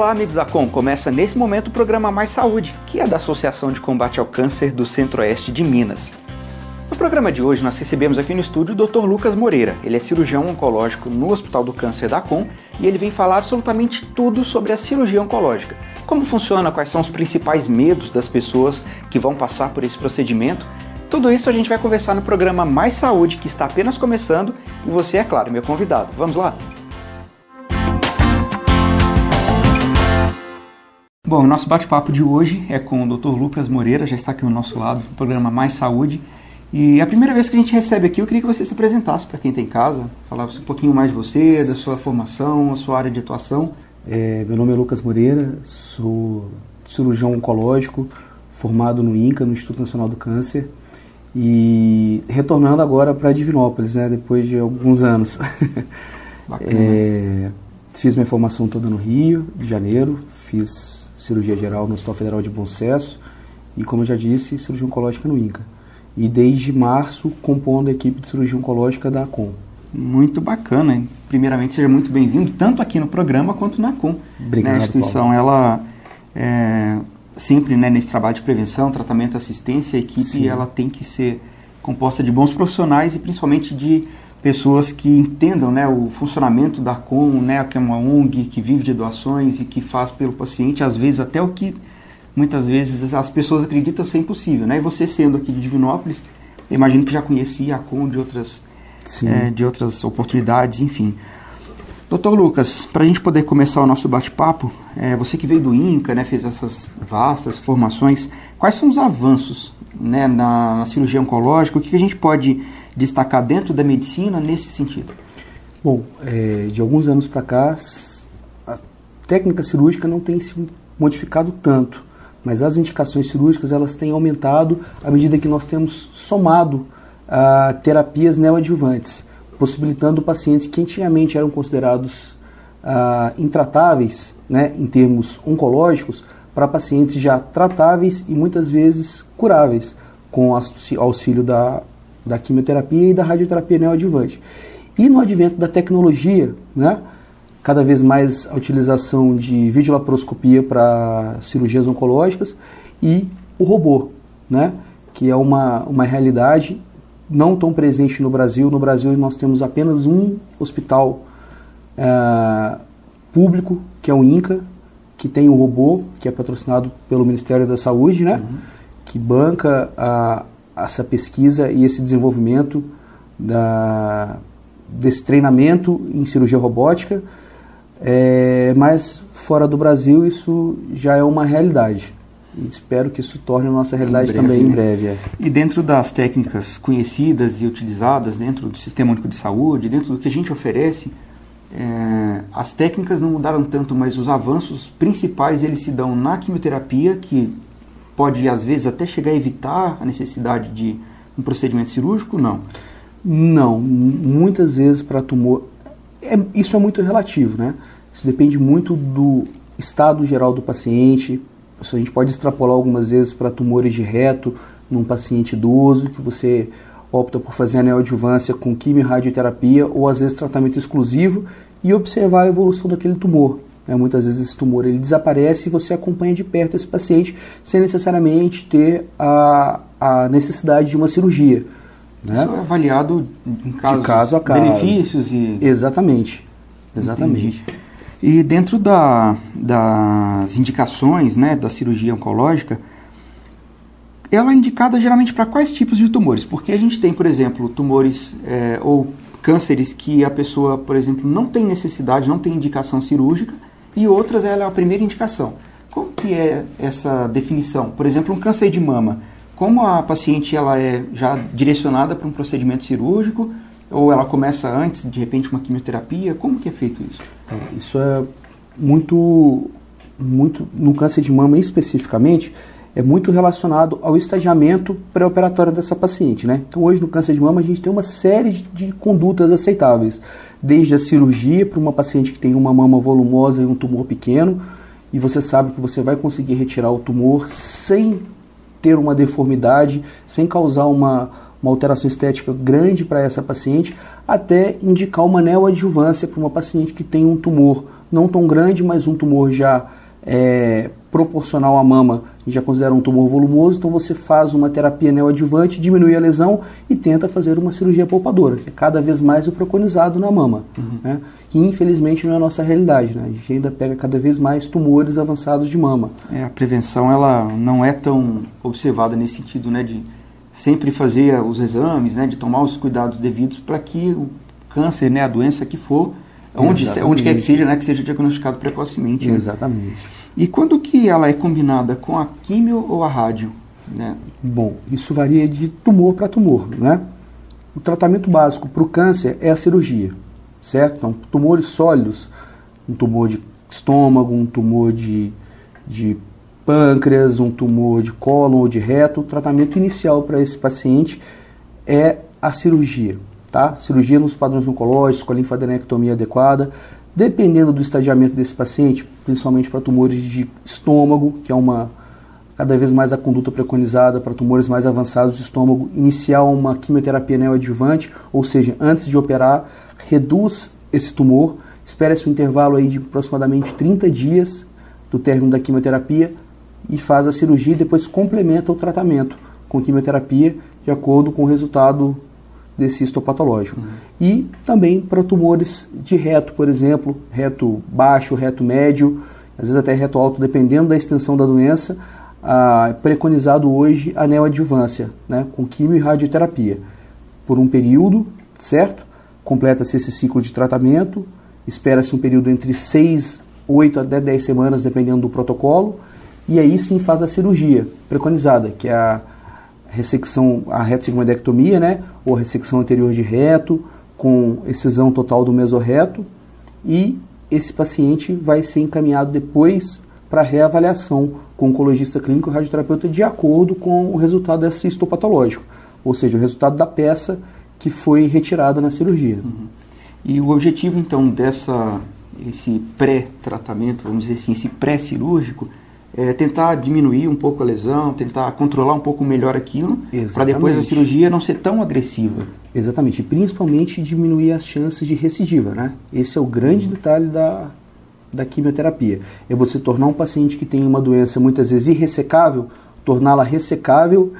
Olá, amigos da Com! Começa nesse momento o programa Mais Saúde, que é da Associação de Combate ao Câncer do Centro-Oeste de Minas. No programa de hoje nós recebemos aqui no estúdio o Dr. Lucas Moreira. Ele é cirurgião oncológico no Hospital do Câncer da Com e ele vem falar absolutamente tudo sobre a cirurgia oncológica. Como funciona, quais são os principais medos das pessoas que vão passar por esse procedimento. Tudo isso a gente vai conversar no programa Mais Saúde, que está apenas começando, e você, é claro, meu convidado. Vamos lá? Bom, o nosso bate-papo de hoje é com o Dr. Lucas Moreira, já está aqui ao nosso lado, no programa Mais Saúde. E a primeira vez que a gente recebe aqui, eu queria que você se apresentasse para quem está em casa, falasse um pouquinho mais de você, da sua formação, a sua área de atuação. Meu nome é Lucas Moreira, sou cirurgião oncológico, formado no INCA, no Instituto Nacional do Câncer, e retornando agora para Divinópolis, né, depois de alguns anos. Bacana. Fiz minha formação toda no Rio de Janeiro, fiz cirurgia geral no Hospital Federal de Bom Sucesso e, como eu já disse, cirurgia oncológica no INCA. E desde março compondo a equipe de cirurgia oncológica da Com. Muito bacana, hein? Primeiramente, seja muito bem-vindo, tanto aqui no programa quanto na Com. Obrigado, A instituição, Paulo. Ela sempre, né, nesse trabalho de prevenção, tratamento, assistência, a equipe Sim. ela tem que ser composta de bons profissionais e principalmente de pessoas que entendam, né, o funcionamento da Com, né, que é uma ONG que vive de doações e que faz pelo paciente, às vezes até o que muitas vezes as pessoas acreditam ser impossível, né? E você sendo aqui de Divinópolis, eu imagino que já conhecia a Com de outras oportunidades, enfim. Doutor Lucas, para a gente poder começar o nosso bate-papo, você que veio do INCA, né, fez essas vastas formações, quais são os avanços, né, na cirurgia oncológica? O que a gente pode destacar dentro da medicina nesse sentido? Bom, de alguns anos para cá, a técnica cirúrgica não tem se modificado tanto, mas as indicações cirúrgicas elas têm aumentado à medida que nós temos somado terapias neoadjuvantes, possibilitando pacientes que antigamente eram considerados intratáveis, né, em termos oncológicos, para pacientes já tratáveis e muitas vezes curáveis, com auxílio da quimioterapia e da radioterapia neoadjuvante. E no advento da tecnologia, né, cada vez mais a utilização de videolaparoscopia para cirurgias oncológicas e o robô, né, que é uma realidade não tão presente no Brasil. No Brasil nós temos apenas um hospital público, que é o INCA, que tem o robô, que é patrocinado pelo Ministério da Saúde, né, que banca essa pesquisa e esse desenvolvimento desse treinamento em cirurgia robótica, mas fora do Brasil isso já é uma realidade. E espero que isso torne a nossa realidade também em breve. E dentro das técnicas conhecidas e utilizadas dentro do Sistema Único de Saúde, dentro do que a gente oferece, as técnicas não mudaram tanto, mas os avanços principais eles se dão na quimioterapia, que pode às vezes até chegar a evitar a necessidade de um procedimento cirúrgico, não? Não, muitas vezes para tumor, isso é muito relativo, né? Isso depende muito do estado geral do paciente. A gente pode extrapolar algumas vezes para tumores de reto num paciente idoso, que você opta por fazer a neoadjuvância com quimio e radioterapia, ou às vezes tratamento exclusivo, e observar a evolução daquele tumor. Muitas vezes esse tumor ele desaparece e você acompanha de perto esse paciente sem necessariamente ter a necessidade de uma cirurgia. Né? Isso é avaliado em casos, de caso a caso. Benefícios e... Exatamente. Entendi. E dentro das indicações, né, da cirurgia oncológica, ela é indicada geralmente para quais tipos de tumores? Porque a gente tem, por exemplo, tumores ou cânceres que a pessoa, por exemplo, não tem necessidade, não tem indicação cirúrgica, e outras ela é a primeira indicação. Como que é essa definição? Por exemplo, um câncer de mama, como a paciente ela é já direcionada para um procedimento cirúrgico, ou ela começa antes, de repente, uma quimioterapia? Como que é feito isso? Então, isso é muito, no câncer de mama especificamente, é muito relacionado ao estagiamento pré-operatório dessa paciente, né? Então hoje no câncer de mama a gente tem uma série de condutas aceitáveis, desde a cirurgia para uma paciente que tem uma mama volumosa e um tumor pequeno, e você sabe que você vai conseguir retirar o tumor sem ter uma deformidade, sem causar uma alteração estética grande para essa paciente, até indicar uma neoadjuvância para uma paciente que tem um tumor não tão grande, mas um tumor já proporcional à mama, a gente já considera um tumor volumoso, então você faz uma terapia neoadjuvante, diminui a lesão e tenta fazer uma cirurgia poupadora, que é cada vez mais o preconizado na mama, né? Que infelizmente não é a nossa realidade, né? A gente ainda pega cada vez mais tumores avançados de mama. A prevenção ela não é tão observada nesse sentido, né, de sempre fazer os exames, né, de tomar os cuidados devidos para que o câncer, né, a doença que for, onde quer que seja, né, que seja diagnosticado precocemente. Exatamente. Né? E quando que ela é combinada com a químio ou a rádio? Né? Bom, isso varia de tumor para tumor, né? O tratamento básico para o câncer é a cirurgia, certo? Então, tumores sólidos, um tumor de estômago, um tumor de pâncreas, um tumor de cólon ou de reto, o tratamento inicial para esse paciente é a cirurgia, tá? Cirurgia nos padrões oncológicos, com a linfadenectomia adequada. Dependendo do estadiamento desse paciente, principalmente para tumores de estômago, que é cada vez mais a conduta preconizada para tumores mais avançados de estômago, iniciar uma quimioterapia neoadjuvante, ou seja, antes de operar, reduz esse tumor, espera-se um intervalo aí de aproximadamente 30 dias do término da quimioterapia e faz a cirurgia e depois complementa o tratamento com quimioterapia de acordo com o resultado desse histopatológico. E também para tumores de reto, por exemplo, reto baixo, reto médio, às vezes até reto alto, dependendo da extensão da doença, preconizado hoje a neoadjuvância, né, com quimio e radioterapia. Por um período, certo? Completa-se esse ciclo de tratamento, espera-se um período entre 6, 8 até 10 semanas, dependendo do protocolo, e aí sim faz a cirurgia preconizada, que é a ressecção, a retossigmoidectomia, né, ou a ressecção anterior de reto, com excisão total do mesorreto, e esse paciente vai ser encaminhado depois para reavaliação com o oncologista clínico e radioterapeuta de acordo com o resultado desse histopatológico, ou seja, o resultado da peça que foi retirada na cirurgia. E o objetivo, então, esse pré-tratamento, vamos dizer assim, esse pré-cirúrgico, é tentar diminuir um pouco a lesão, tentar controlar um pouco melhor aquilo, para depois a cirurgia não ser tão agressiva. Exatamente, e principalmente diminuir as chances de recidiva, né? Esse é o grande detalhe da quimioterapia. É você tornar um paciente que tem uma doença muitas vezes irressecável, torná-la ressecável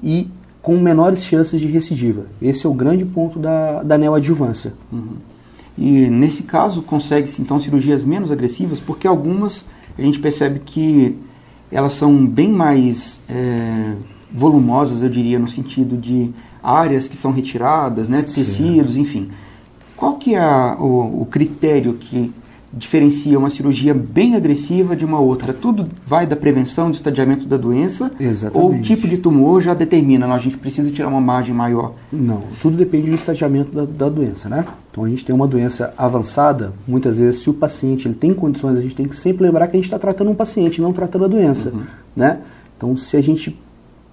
e com menores chances de recidiva. Esse é o grande ponto da neoadjuvância. E nesse caso consegue-se então cirurgias menos agressivas, porque algumas a gente percebe que elas são bem mais volumosas, eu diria, no sentido de áreas que são retiradas, né, tecidos, enfim. Qual que é o critério que diferencia uma cirurgia bem agressiva de uma outra? Tudo vai da prevenção, do estadiamento da doença? Exatamente. Ou o tipo de tumor já determina, não, a gente precisa tirar uma margem maior? Não, tudo depende do estadiamento da doença, né? Então a gente tem uma doença avançada, muitas vezes se o paciente ele tem condições, a gente tem que sempre lembrar que a gente está tratando um paciente, não tratando a doença, né? Então se a gente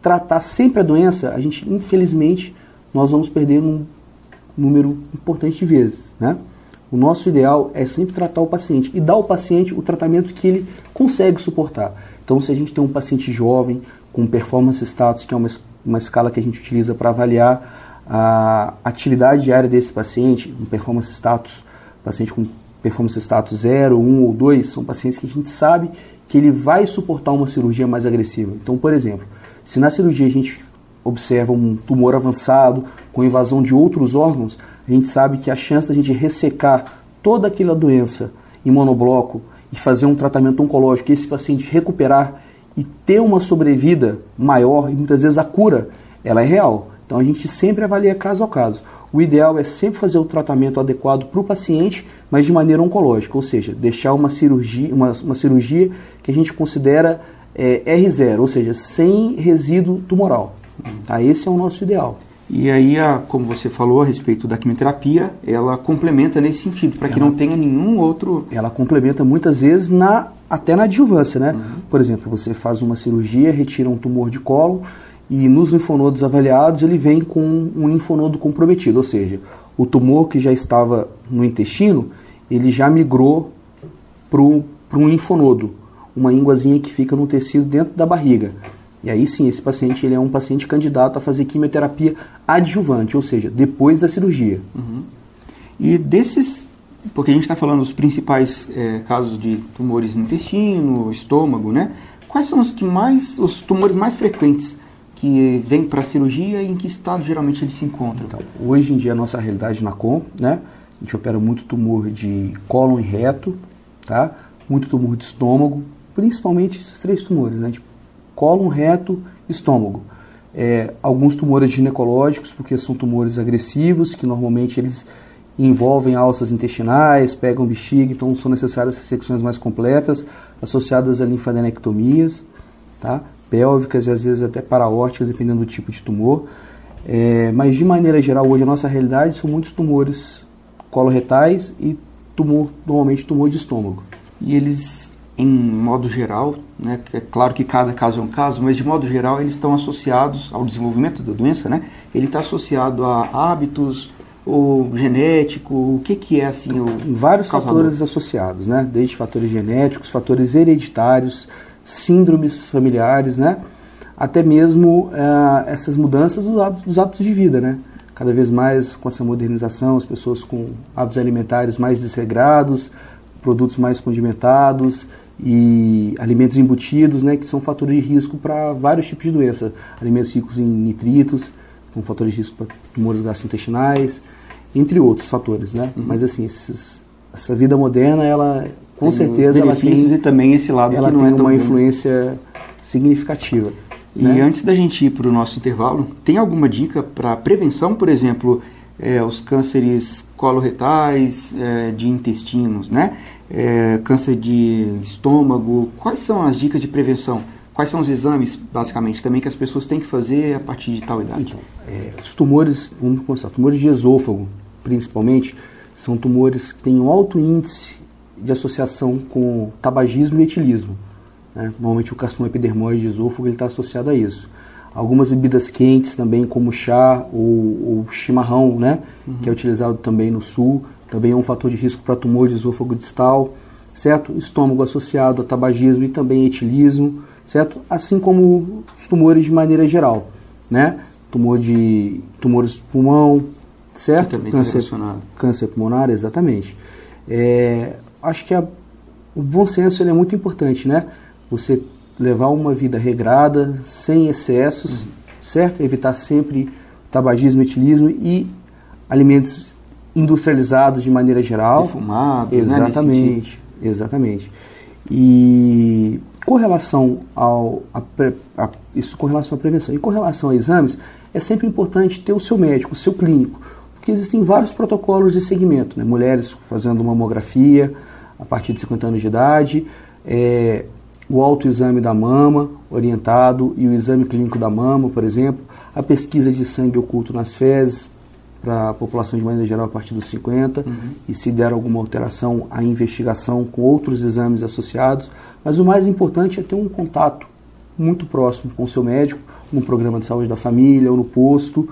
tratar sempre a doença, a gente, infelizmente, nós vamos perder um número importante de vezes, né? O nosso ideal é sempre tratar o paciente e dar ao paciente o tratamento que ele consegue suportar. Então, se a gente tem um paciente jovem com performance status, que é uma escala que a gente utiliza para avaliar a atividade diária desse paciente, um performance status, paciente com performance status 0, 1 ou 2, são pacientes que a gente sabe que ele vai suportar uma cirurgia mais agressiva. Então, por exemplo, se na cirurgia a gente observa um tumor avançado com invasão de outros órgãos, a gente sabe que a chance da gente ressecar toda aquela doença em monobloco e fazer um tratamento oncológico e esse paciente recuperar e ter uma sobrevida maior, e muitas vezes a cura, ela é real. Então a gente sempre avalia caso a caso. O ideal é sempre fazer o tratamento adequado para o paciente, mas de maneira oncológica, ou seja, deixar uma cirurgia que a gente considera R0, ou seja, sem resíduo tumoral. Tá? Esse é o nosso ideal. E aí, como você falou a respeito da quimioterapia, ela complementa nesse sentido, para que não tenha nenhum outro... Ela complementa muitas vezes até na adjuvância, né? Por exemplo, você faz uma cirurgia, retira um tumor de colo e nos linfonodos avaliados ele vem com um linfonodo comprometido, ou seja, o tumor que já estava no intestino, ele já migrou para um linfonodo, uma ínguazinha que fica no tecido dentro da barriga. E aí sim, esse paciente ele é um paciente candidato a fazer quimioterapia adjuvante, ou seja, depois da cirurgia. E desses porque a gente está falando dos principais casos de tumores no intestino, estômago, né? Quais são os tumores mais frequentes que vêm para a cirurgia e em que estado geralmente eles se encontram? Então, hoje em dia a nossa realidade na COM, né? A gente opera muito tumor de cólon e reto, tá? Muito tumor de estômago, principalmente esses 3 tumores, né? Tipo, cólon, reto, estômago. Alguns tumores ginecológicos, porque são tumores agressivos, que normalmente eles envolvem alças intestinais, pegam bexiga, então são necessárias ressecções mais completas, associadas a linfadenectomias, tá? Pélvicas e às vezes até paraórticas, dependendo do tipo de tumor. Mas de maneira geral, hoje a nossa realidade são muitos tumores coloretais e normalmente tumor de estômago. E eles, em modo geral, né, é claro que cada caso é um caso, mas de modo geral eles estão associados ao desenvolvimento da doença, né? Ele está associado a hábitos, ou genético, o que é assim o vários causador? Fatores associados, né? Desde fatores genéticos, fatores hereditários, síndromes familiares, né? Até mesmo essas mudanças dos hábitos de vida, né? Cada vez mais com essa modernização, as pessoas com hábitos alimentares mais desregrados, produtos mais condimentados e alimentos embutidos, né? Que são fatores de risco para vários tipos de doença. Alimentos ricos em nitritos, com fatores de risco para tumores gastrointestinais, entre outros fatores, né? Mas assim, essa vida moderna, ela com tem certeza ela tem e também esse lado ela que não tem é tão uma bom. Influência significativa. E né? antes da gente ir para o nosso intervalo, tem alguma dica para prevenção, por exemplo, os cânceres coloretais, de intestinos, né? Câncer de estômago? Quais são as dicas de prevenção? Quais são os exames, basicamente, também que as pessoas têm que fazer a partir de tal idade? Os tumores, vamos começar, tumores de esôfago, principalmente, são tumores que têm um alto índice de associação com tabagismo e etilismo. Né? Normalmente o carcinoma epidermoide de esôfago está associado a isso. Algumas bebidas quentes também, como chá ou chimarrão, né? Que é utilizado também no sul, também é um fator de risco para tumor de esôfago distal, certo? Estômago associado a tabagismo e também etilismo, certo? Assim como os tumores de maneira geral, né? Tumores do pulmão, certo? Também Câncer pulmonar, exatamente. Acho que o bom senso ele é muito importante, né? Você levar uma vida regrada, sem excessos, certo? Evitar sempre tabagismo, etilismo e alimentos industrializados de maneira geral. Defumados, exatamente, né? Exatamente. E com relação isso com relação à prevenção. E com relação a exames, é sempre importante ter o seu médico, o seu clínico, porque existem vários protocolos de segmento, né? Mulheres fazendo mamografia a partir de 50 anos de idade, o autoexame da mama orientado e o exame clínico da mama, por exemplo, a pesquisa de sangue oculto nas fezes para a população de maneira geral a partir dos 50, e se der alguma alteração, a investigação com outros exames associados. Mas o mais importante é ter um contato muito próximo com o seu médico, no programa de saúde da família ou no posto,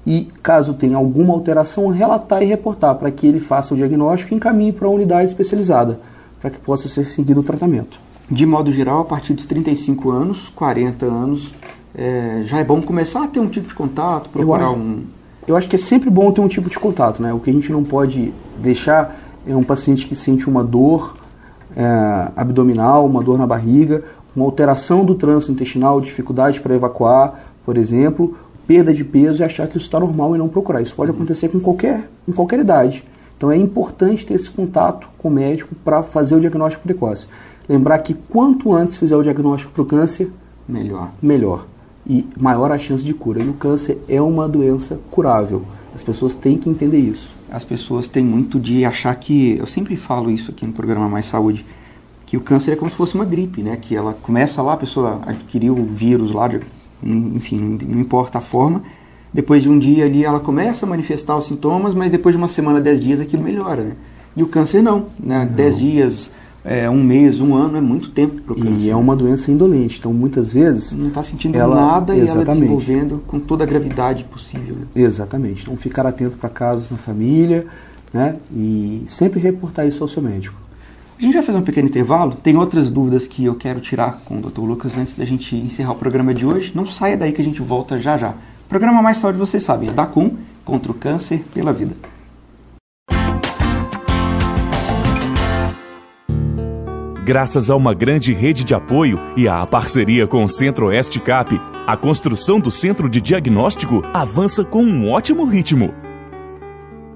e caso tenha alguma alteração, relatar e reportar para que ele faça o diagnóstico e encaminhe para a unidade especializada, para que possa ser seguido o tratamento. De modo geral, a partir dos 35 anos, 40 anos, já é bom começar a ter um tipo de contato, procurar Eu acho que é sempre bom ter um tipo de contato, né? O que a gente não pode deixar é um paciente que sente uma dor abdominal, uma dor na barriga, uma alteração do trânsito intestinal, dificuldade para evacuar, por exemplo, perda de peso e achar que isso está normal e não procurar. Isso pode acontecer em qualquer idade. Então é importante ter esse contato com o médico para fazer o diagnóstico precoce. Lembrar que quanto antes fizer o diagnóstico para o câncer, melhor. E maior a chance de cura. E o câncer é uma doença curável. As pessoas têm que entender isso. As pessoas têm muito de achar que, eu sempre falo isso aqui no programa Mais Saúde, que o câncer é como se fosse uma gripe, né? Que ela começa lá, a pessoa adquiriu o vírus lá, enfim, não importa a forma. Depois de um dia ali ela começa a manifestar os sintomas, mas depois de uma semana, 10 dias, aquilo melhora, né? E o câncer não, né? 10 dias... um mês, um ano é muito tempo para o câncer. E é uma doença indolente, então muitas vezes... Não está sentindo nada e ela desenvolvendo com toda a gravidade possível. Né? Exatamente, então ficar atento para casos na família, né? E sempre reportar isso ao seu médico. A gente vai fazer um pequeno intervalo, tem outras dúvidas que eu quero tirar com o Dr. Lucas antes da gente encerrar o programa de hoje. Não saia daí que a gente volta já já. O programa Mais Saúde, vocês sabem, é da COM contra o câncer pela vida. Graças a uma grande rede de apoio e à parceria com o Centro-Oeste CAP, a construção do Centro de Diagnóstico avança com um ótimo ritmo.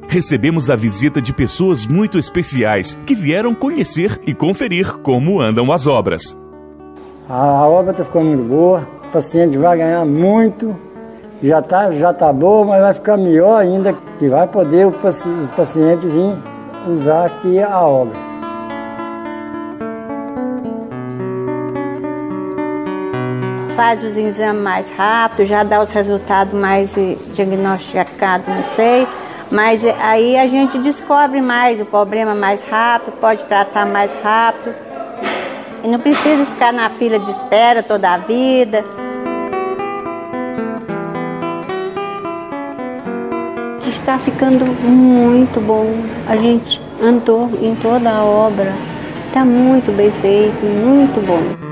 Recebemos a visita de pessoas muito especiais que vieram conhecer e conferir como andam as obras. A obra está ficando muito boa, o paciente vai ganhar muito, já tá boa, mas vai ficar melhor ainda e vai poder os pacientes vir usar aqui a obra. Faz os exames mais rápido, já dá os resultados mais diagnosticados, não sei. Mas aí a gente descobre mais o problema mais rápido, pode tratar mais rápido. E não precisa ficar na fila de espera toda a vida. Está ficando muito bom. A gente andou em toda a obra. Está muito bem feito, muito bom.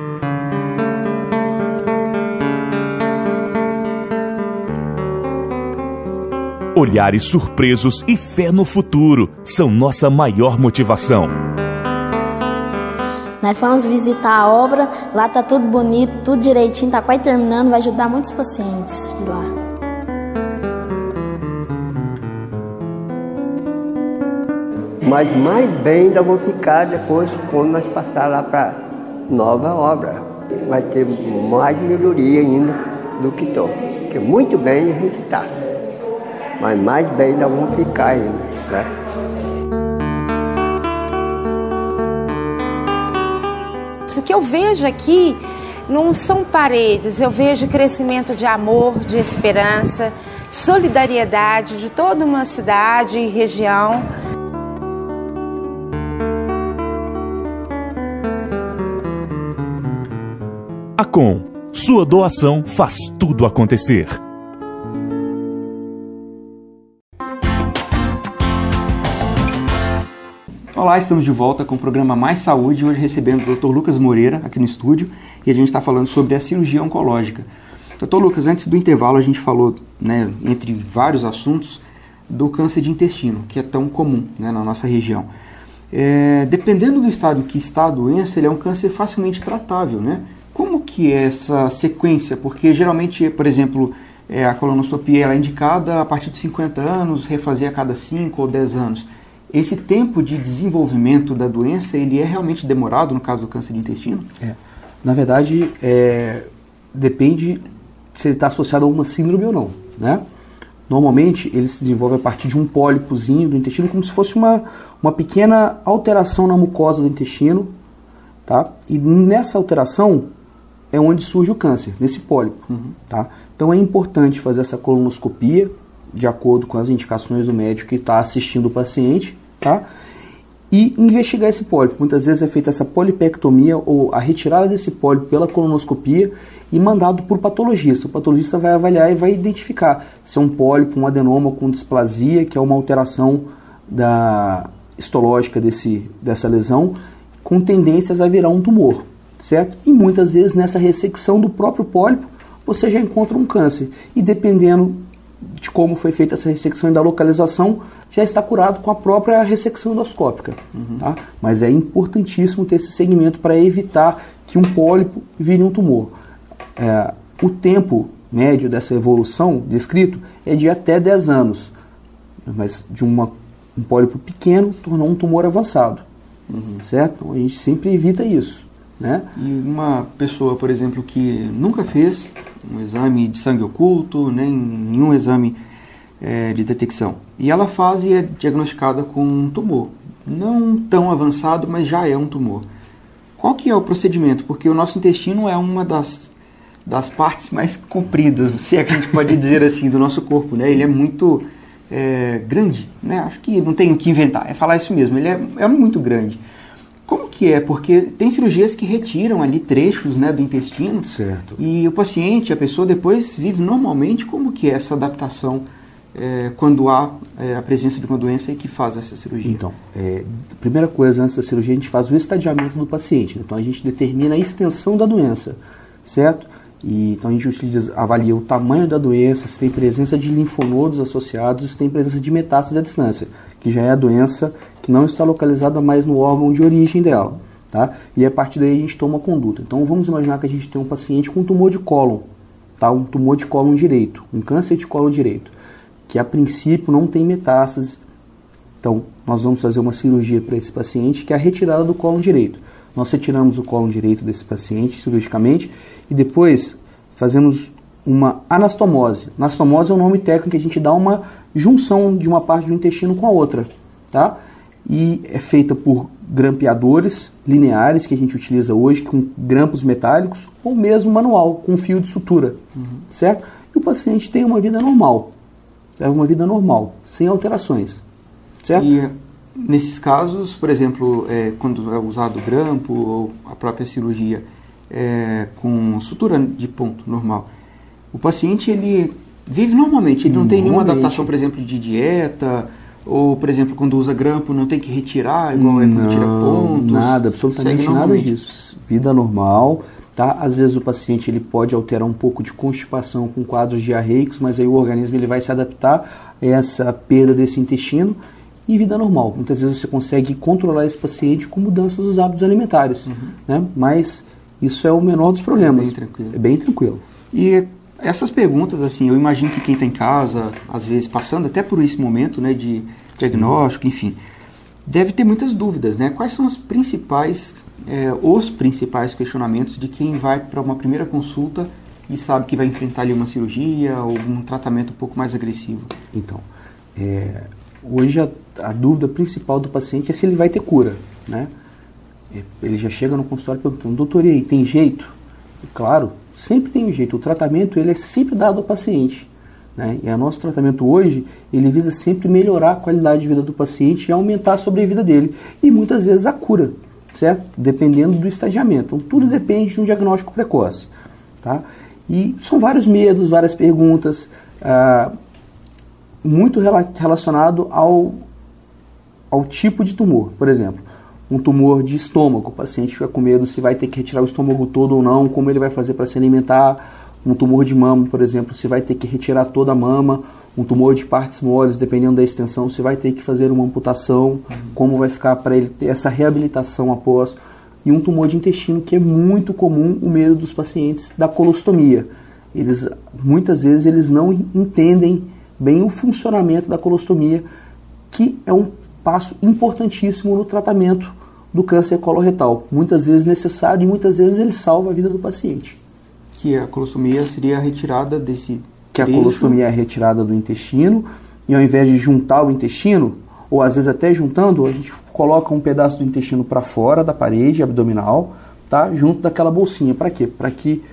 Olhares surpresos e fé no futuro são nossa maior motivação. Nós fomos visitar a obra, lá tá tudo bonito, tudo direitinho, tá quase terminando, vai ajudar muitos pacientes lá. Mas mais bem ainda vão ficar depois quando nós passar lá para nova obra. Vai ter mais melhoria ainda do que estou. Porque muito bem a gente está. Mas mais bem ainda vão ficar ainda, né? O que eu vejo aqui não são paredes, eu vejo crescimento de amor, de esperança, solidariedade de toda uma cidade e região. Acom, sua doação faz tudo acontecer. Olá, estamos de volta com o programa Mais Saúde, hoje recebendo o Dr. Lucas Moreira aqui no estúdio e a gente está falando sobre a cirurgia oncológica. Dr. Lucas, antes do intervalo a gente falou, né, entre vários assuntos, do câncer de intestino, que é tão comum, né, na nossa região. Dependendo do estado em que está a doença, ele é um câncer facilmente tratável, né? Como que é essa sequência? Porque geralmente, por exemplo, a colonoscopia ela é indicada a partir de 50 anos, refazer a cada 5 ou 10 anos. Esse tempo de desenvolvimento da doença, ele é realmente demorado no caso do câncer de intestino? Na verdade, depende se ele está associado a uma síndrome ou não, né? Normalmente, ele se desenvolve a partir de um pólipozinho do intestino, como se fosse uma pequena alteração na mucosa do intestino, tá? E nessa alteração é onde surge o câncer, nesse pólipo, tá? Então é importante fazer essa colonoscopia, de acordo com as indicações do médico que está assistindo o paciente, tá? E investigar esse pólipo. Muitas vezes é feita essa polipectomia ou a retirada desse pólipo pela colonoscopia e mandado por patologista. O patologista vai avaliar e vai identificar se é um pólipo, um adenoma com displasia, que é uma alteração histológica dessa lesão, com tendências a virar um tumor, certo? E muitas vezes nessa ressecção do próprio pólipo, você já encontra um câncer. E dependendo de como foi feita essa ressecção e da localização, já está curado com a própria ressecção endoscópica. Tá? Mas é importantíssimo ter esse segmento para evitar que um pólipo vire um tumor. O tempo médio dessa evolução descrito é de até 10 anos, mas de um pólipo pequeno tornou um tumor avançado. Certo? Então a gente sempre evita isso. Né? E uma pessoa, por exemplo, que nunca fez um exame de sangue oculto, nem nenhum exame de detecção, e ela faz e é diagnosticada com um tumor, não tão avançado, mas já é um tumor. Qual que é o procedimento? Porque o nosso intestino é uma das partes mais compridas, se é que a gente pode dizer assim, do nosso corpo, né? Ele é muito grande, né? Acho que não tem o que inventar, é falar isso mesmo, ele é muito grande. Como que é? Porque tem cirurgias que retiram ali trechos, né, do intestino. Certo. E o paciente, a pessoa depois vive normalmente. Como que é essa adaptação quando há a presença de uma doença e que faz essa cirurgia? Então, a primeira coisa antes da cirurgia, a gente faz o estadiamento do paciente. Então a gente determina a extensão da doença, certo? E, então a gente avalia o tamanho da doença, se tem presença de linfonodos associados, se tem presença de metástase à distância, que já é a doença que não está localizada mais no órgão de origem dela. tá? E a partir daí a gente toma conduta. Então vamos imaginar que a gente tem um paciente com tumor de cólon, tá? Um tumor de cólon direito, um câncer de cólon direito, que a princípio não tem metástase. Então nós vamos fazer uma cirurgia para esse paciente, que é a retirada do cólon direito. Nós retiramos o cólon direito desse paciente cirurgicamente e depois fazemos uma anastomose. Anastomose é o nome técnico que a gente dá uma junção de uma parte do intestino com a outra, tá? E é feita por grampeadores lineares que a gente utiliza hoje, com grampos metálicos, ou mesmo manual, com fio de sutura, certo? E o paciente tem uma vida normal, sem alterações, certo? E nesses casos, por exemplo, quando é usado o grampo ou a própria cirurgia com sutura de ponto normal, o paciente ele vive normalmente, ele não tem nenhuma adaptação, por exemplo, de dieta, ou, por exemplo, quando usa grampo não tem que retirar, igual quando tira pontos? Nada, absolutamente nada disso. Vida normal, tá? Às vezes o paciente ele pode alterar um pouco de constipação com quadros diarreicos, mas aí o organismo ele vai se adaptar a essa perda desse intestino e vida normal. Muitas vezes você consegue controlar esse paciente com mudanças dos hábitos alimentares, né? Mas isso é o menor dos problemas. É bem tranquilo. E essas perguntas, assim, eu imagino que quem está em casa, às vezes passando até por esse momento, né, de diagnóstico, enfim, deve ter muitas dúvidas, né? Quais são os principais questionamentos de quem vai para uma primeira consulta e sabe que vai enfrentar ali uma cirurgia ou um tratamento um pouco mais agressivo? Então, hoje a dúvida principal do paciente é se ele vai ter cura, né? Ele já chega no consultório perguntando: doutor, e aí, tem jeito? E, claro, sempre tem um jeito. O tratamento ele é sempre dado ao paciente, né? E o nosso tratamento hoje, ele visa sempre melhorar a qualidade de vida do paciente e aumentar a sobrevida dele. E muitas vezes a cura, certo? Dependendo do estadiamento. Então tudo depende de um diagnóstico precoce, tá? E são vários medos, várias perguntas, muito relacionado ao tipo de tumor. Por exemplo, um tumor de estômago, o paciente fica com medo se vai ter que retirar o estômago todo ou não, como ele vai fazer para se alimentar. Um tumor de mama, por exemplo, se vai ter que retirar toda a mama. Um tumor de partes moles, dependendo da extensão, se vai ter que fazer uma amputação, como vai ficar para ele ter essa reabilitação após. E um tumor de intestino, que é muito comum o medo dos pacientes da colostomia. Muitas vezes eles não entendem bem o funcionamento da colostomia, que é um passo importantíssimo no tratamento do câncer coloretal. Muitas vezes necessário e muitas vezes ele salva a vida do paciente. Que a colostomia seria a retirada desse Que a colostomia é a retirada do intestino e ao invés de juntar o intestino, ou às vezes até juntando, a gente coloca um pedaço do intestino para fora da parede abdominal, tá? Junto daquela bolsinha. Para quê? Para que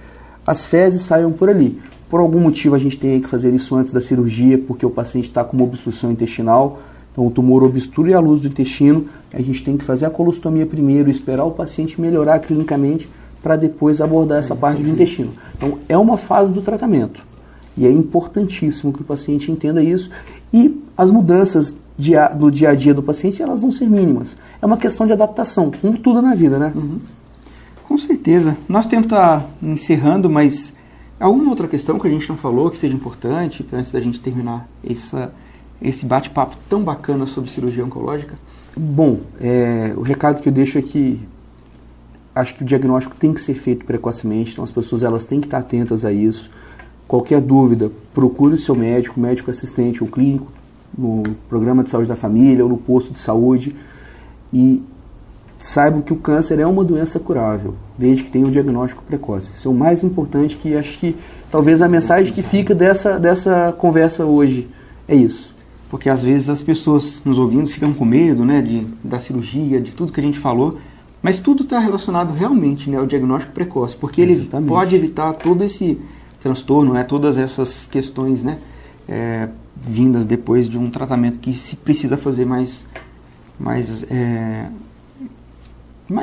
as fezes saiam por ali. Por algum motivo a gente tem que fazer isso antes da cirurgia, porque o paciente está com uma obstrução intestinal. Então o tumor obstrui a luz do intestino, a gente tem que fazer a colostomia primeiro, esperar o paciente melhorar clinicamente para depois abordar essa parte do intestino. Então é uma fase do tratamento e é importantíssimo que o paciente entenda isso e as mudanças do dia a dia do paciente elas vão ser mínimas. É uma questão de adaptação, como tudo na vida, né? Com certeza. Nosso tempo está encerrando, mas alguma outra questão que a gente não falou que seja importante antes da gente terminar esse bate-papo tão bacana sobre cirurgia oncológica? Bom, o recado que eu deixo é que acho que o diagnóstico tem que ser feito precocemente, então as pessoas elas têm que estar atentas a isso. Qualquer dúvida, procure o seu médico assistente ou clínico, no programa de saúde da família ou no posto de saúde e saibam que o câncer é uma doença curável, desde que tenha um diagnóstico precoce. Isso é o mais importante, que acho que talvez a mensagem que fica dessa conversa hoje é isso. Porque às vezes as pessoas nos ouvindo ficam com medo, né, da cirurgia, de tudo que a gente falou, mas tudo está relacionado realmente, né, ao diagnóstico precoce, porque ele pode evitar todo esse transtorno, né, todas essas questões, né, vindas depois de um tratamento que se precisa fazer mais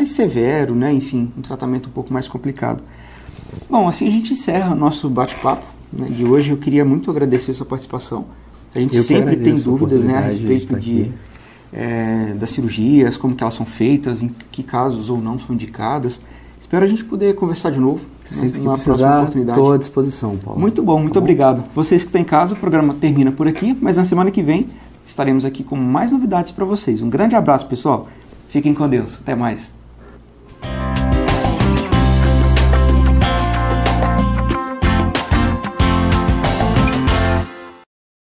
severo, né, enfim, um tratamento um pouco mais complicado. Bom, assim a gente encerra o nosso bate-papo, né, de hoje. Eu queria muito agradecer a sua participação. A gente sempre tem dúvidas, né, a respeito das cirurgias, como que elas são feitas, em que casos ou não são indicadas. Espero a gente poder conversar de novo. Sempre que precisar, estou à disposição, Paulo. Muito bom, muito obrigado. Vocês que estão em casa, o programa termina por aqui, mas na semana que vem estaremos aqui com mais novidades para vocês. Um grande abraço, pessoal. Fiquem com Deus. Até mais.